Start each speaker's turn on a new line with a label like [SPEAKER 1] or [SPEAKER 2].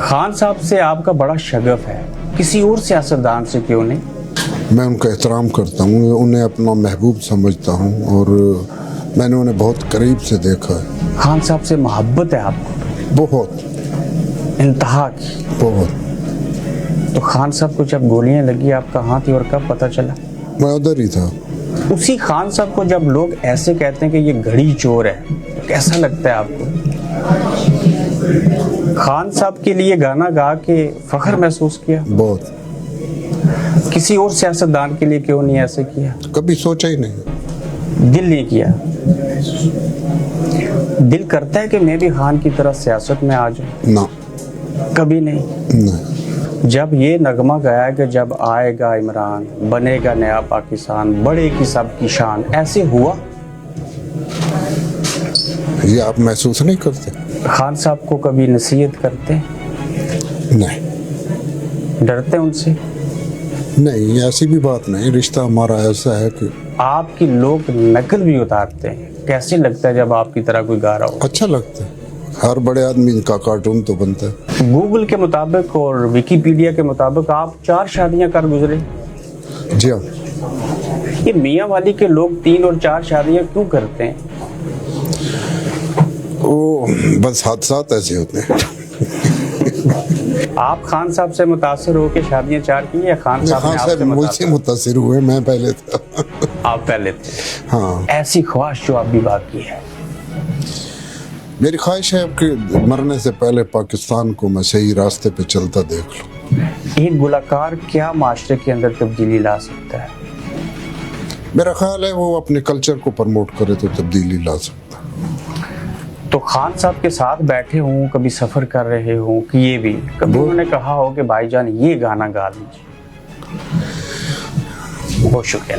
[SPEAKER 1] खान साहब से आपका बड़ा शगफ है, किसी और सियासतदान से क्यों नहीं?
[SPEAKER 2] मैं उनका एहतराम करता हूँ, उन्हें अपना महबूब समझता हूँ और मैंने उन्हें बहुत करीब से देखा है।
[SPEAKER 1] खान साहब से मोहब्बत है आपको?
[SPEAKER 2] बहुत,
[SPEAKER 1] इंतहा की।
[SPEAKER 2] बहुत।
[SPEAKER 1] तो खान साहब को जब गोलियां लगी आप कहाँ थी और कब पता चला?
[SPEAKER 2] मैं उधर ही था।
[SPEAKER 1] उसी खान साहब को जब लोग ऐसे कहते हैं कि ये घड़ी चोर है, तो कैसा लगता है आपको? खान साहब के लिए गाना गा के फख्र महसूस किया?
[SPEAKER 2] बहुत।
[SPEAKER 1] किसी और सियासतदान के लिए क्यों नहीं ऐसे किया?
[SPEAKER 2] कभी सोचा ही नहीं।
[SPEAKER 1] दिल नहीं किया? दिल करता है कि मैं भी खान की तरह सियासत में आ जाऊं?
[SPEAKER 2] ना,
[SPEAKER 1] कभी नहीं।
[SPEAKER 2] नहीं।
[SPEAKER 1] जब ये नगमा गाया कि जब आएगा इमरान बनेगा नया पाकिस्तान, बढ़ेगी सबकी शान, ऐसे हुआ?
[SPEAKER 2] ये आप महसूस नहीं करते?
[SPEAKER 1] खान साहब को कभी नसीहत करते?
[SPEAKER 2] नहीं।
[SPEAKER 1] डरते उनसे?
[SPEAKER 2] नहीं, ऐसी भी बात नहीं। रिश्ता हमारा ऐसा है कि
[SPEAKER 1] आपकी लोग नकल भी उतारते हैं, कैसे लगता है जब आपकी तरह कोई गा रहा हो?
[SPEAKER 2] अच्छा लगता है। हर बड़े आदमी का कार्टून तो बनता है।
[SPEAKER 1] गूगल के मुताबिक और विकिपीडिया के मुताबिक आप 4 शादियां कर गुजरे।
[SPEAKER 2] जी हाँ।
[SPEAKER 1] ये मियाँ वाली के लोग 3 और 4 शादियां क्यों करते हैं?
[SPEAKER 2] वो बस हादसात ऐसे होते हैं।
[SPEAKER 1] आप खान साहब से मुतासिर हो के शादियां 4 की या खान साहब ने आपसे
[SPEAKER 2] मुझसे मुतासिर हुए? मैं पहले था।
[SPEAKER 1] आप पहले थे?
[SPEAKER 2] हाँ।
[SPEAKER 1] ऐसी ख्वाहिश जो अभी बाकी है?
[SPEAKER 2] मेरी ख्वाहिश है कि मरने से पहले पाकिस्तान को मैं सही रास्ते पे चलता देख लूं।
[SPEAKER 1] एक गुलाकार क्या माशरे के अंदर तब्दीली ला सकता है?
[SPEAKER 2] मेरा ख्याल है वो अपने कल्चर को प्रमोट करे तो तब्दीली ला सकता है।
[SPEAKER 1] तो खान साहब के साथ बैठे हों, कभी सफर कर रहे हों कि ये भी कभी उन्होंने कहा हो कि भाईजान ये गाना गा लीजिए? बहुत शुक्रिया।